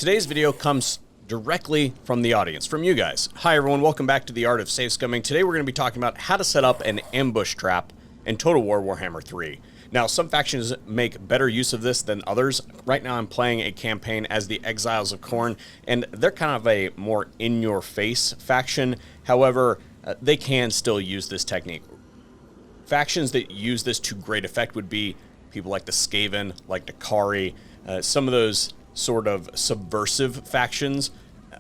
Today's video comes directly from the audience, from you guys. Hi everyone, welcome back to the Art of Safe Scumming. Today we're going to be talking about how to set up an ambush trap in Total War Warhammer 3. Now, some factions make better use of this than others. Right now I'm playing a campaign as the Exiles of Khorne, and they're kind of a more in-your-face faction. However, they can still use this technique. Factions that use this to great effect would be people like the Skaven, like the Kari, some of those sort of subversive factions.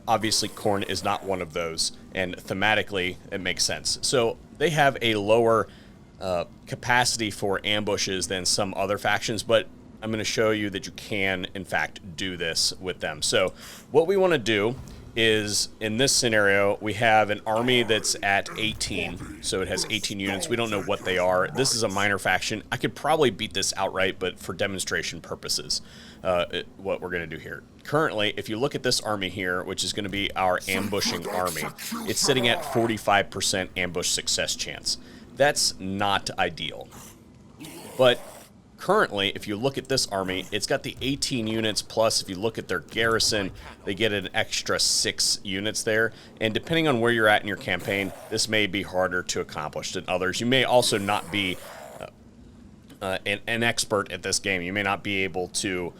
Obviously, Khorne is not one of those, and thematically, it makes sense. So they have a lower capacity for ambushes than some other factions, but I'm going to show you that you can, in fact, do this with them. So what we want to do is, in this scenario, we have an army that's at 18, so it has 18 units. We don't know what they are. This is a minor faction. I could probably beat this outright, but for demonstration purposes, what we're going to do here. Currently, if you look at this army here, which is going to be our ambushing army, it's sitting at 45% ambush success chance. That's not ideal. But currently, if you look at this army, it's got the 18 units, plus if you look at their garrison, they get an extra 6 units there. And depending on where you're at in your campaign, this may be harder to accomplish than others. You may also not be an expert at this game. You may not be able to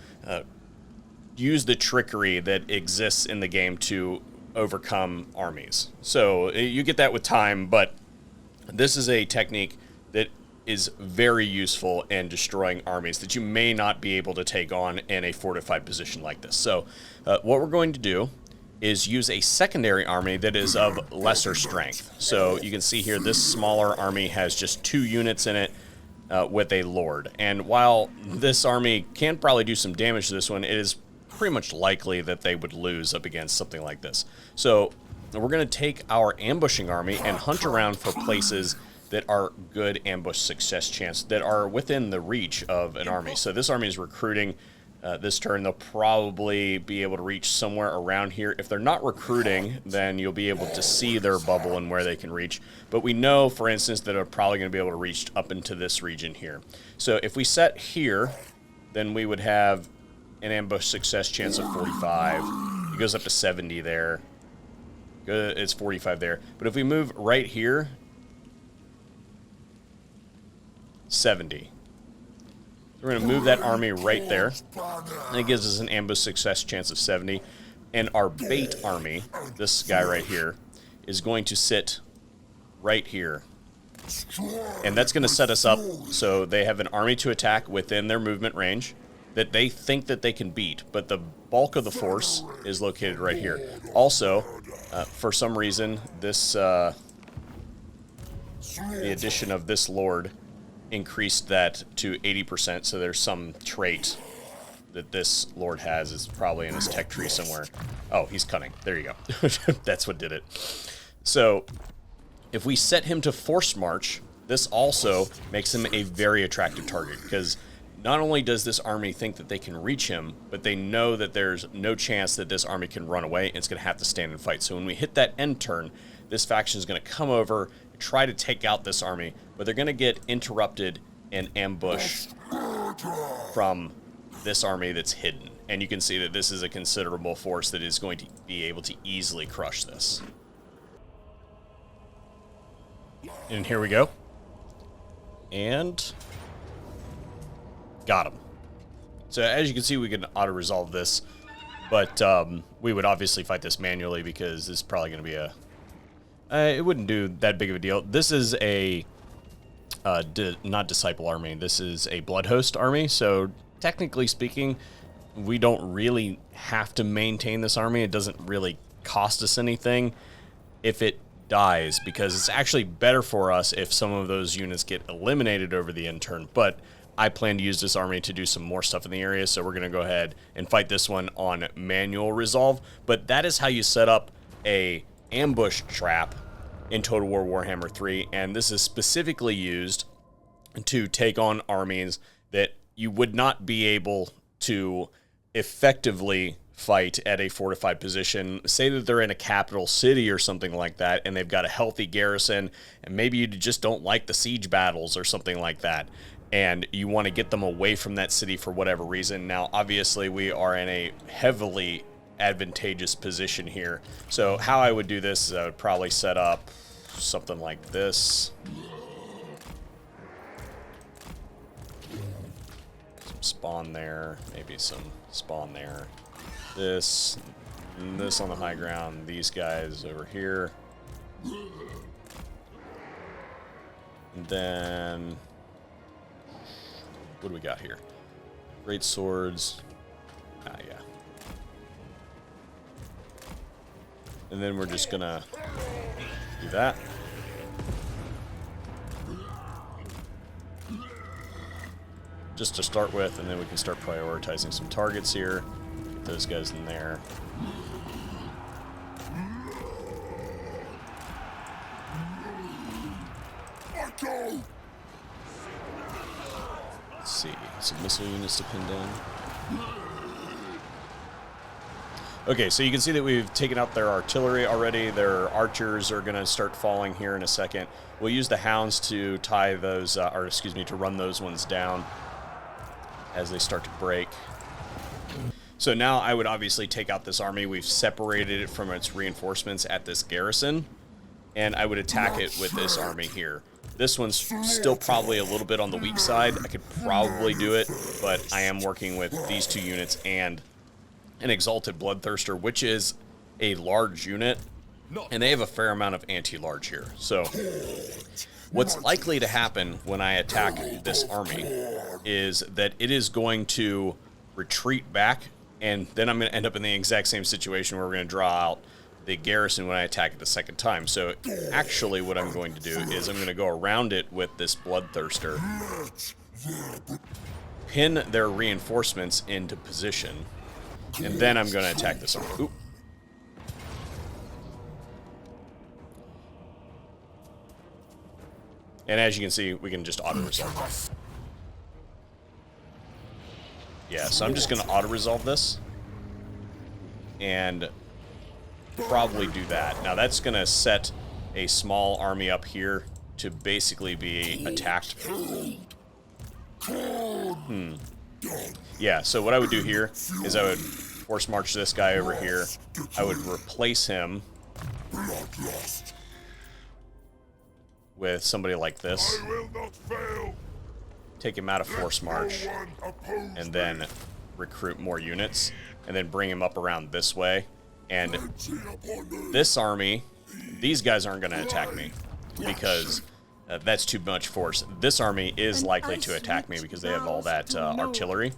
use the trickery that exists in the game to overcome armies. So you get that with time, but this is a technique that is very useful in destroying armies that you may not be able to take on in a fortified position like this. So what we're going to do is use a secondary army that is of lesser strength. So you can see here this smaller army has just 2 units in it with a lord. And while this army can probably do some damage to this one, it is pretty much likely that they would lose up against something like this. So we're going to take our ambushing army and hunt around for places that are good ambush success chance, that are within the reach of an army. So this army is recruiting this turn. They'll probably be able to reach somewhere around here. If they're not recruiting, then you'll be able to see their bubble and where they can reach. But we know, for instance, that they're probably going to be able to reach up into this region here. So if we set here, then we would have an ambush success chance of 45. It goes up to 70 there. It's 45 there. But if we move right here, 70. So we're going to move that army right there, and it gives us an ambush success chance of 70. And our bait army, this guy right here, is going to sit right here. And that's going to set us up so they have an army to attack within their movement range that they think that they can beat, but the bulk of the force is located right here. Also, for some reason, this the addition of this lord increased that to 80%, so there's some trait that this lord has. Is probably in his tech tree somewhere. Oh, he's cunning. There you go. That's what did it. So if we set him to force march, this also makes him a very attractive target, because not only does this army think that they can reach him, but they know that there's no chance that this army can run away, and it's going to have to stand and fight. So when we hit that end turn, this faction is going to come over and try to take out this army, but they're going to get interrupted and ambushed from this army that's hidden. And you can see that this is a considerable force that is going to be able to easily crush this. And here we go. And got him. So as you can see, we can auto-resolve this, but we would obviously fight this manually because this is probably going to be a... it wouldn't do that big of a deal. This is a... not Disciple army. This is a Blood Host army, so technically speaking, we don't really have to maintain this army. It doesn't really cost us anything if it dies, because it's actually better for us if some of those units get eliminated over the end turn, but I plan to use this army to do some more stuff in the area, so we're going to go ahead and fight this one on manual resolve. But that is how you set up a ambush trap in Total War Warhammer 3, and this is specifically used to take on armies that you would not be able to effectively fight at a fortified position. Say that they're in a capital city or something like that, and they've got a healthy garrison, and maybe you just don't like the siege battles or something like that, and you want to get them away from that city for whatever reason. Now, obviously, we are in a heavily advantageous position here. So how I would do this is I would probably set up something like this. Some spawn there, maybe some spawn there. This, and this on the high ground, these guys over here. And then, what do we got here? Great swords. Ah, yeah. And then we're just gonna do that. Just to start with, and then we can start prioritizing some targets here. Get those guys in there. Let's see, some missile units to pin down. Okay, so you can see that we've taken out their artillery already. Their archers are going to start falling here in a second. We'll use the hounds to tie those, to run those ones down as they start to break. So now I would obviously take out this army. We've separated it from its reinforcements at this garrison, and I would attack it with this army here. This one's still probably a little bit on the weak side. I could probably do it, but I am working with these two units and an Exalted Bloodthirster, which is a large unit, and they have a fair amount of anti-large here. So what's likely to happen when I attack this army is that it is going to retreat back, and then I'm going to end up in the exact same situation where we're going to draw out the garrison when I attack it the second time. So actually what I'm going to do is I'm going to go around it with this Bloodthirster, pin their reinforcements into position, and then I'm going to attack this army. Oop. And as you can see, we can just auto-resolve. Yeah, so I'm just going to auto-resolve this and probably do that. Now that's going to set a small army up here to basically be attacked. Yeah, so what I would do here is I would force march this guy over here. I would replace him with somebody like this. Take him out of force march and then recruit more units and then bring him up around this way. And this army, these guys aren't going to attack me because that's too much force. This army is likely to attack me because they have all that artillery.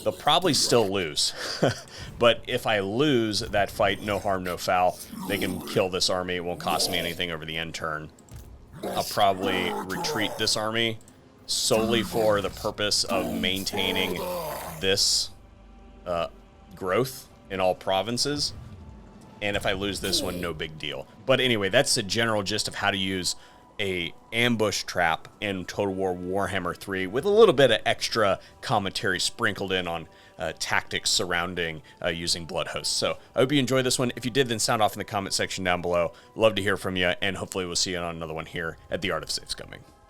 They'll probably still lose. But if I lose that fight, no harm, no foul, they can kill this army. It won't cost me anything over the end turn. I'll probably retreat this army solely for the purpose of maintaining this growth in all provinces. And if I lose this one, no big deal. But anyway, that's the general gist of how to use a ambush trap in Total War Warhammer 3 with a little bit of extra commentary sprinkled in on tactics surrounding using blood hosts. So I hope you enjoyed this one. If you did, then sound off in the comment section down below. Love to hear from you, and hopefully we'll see you on another one here at The Art of Safe Scumming.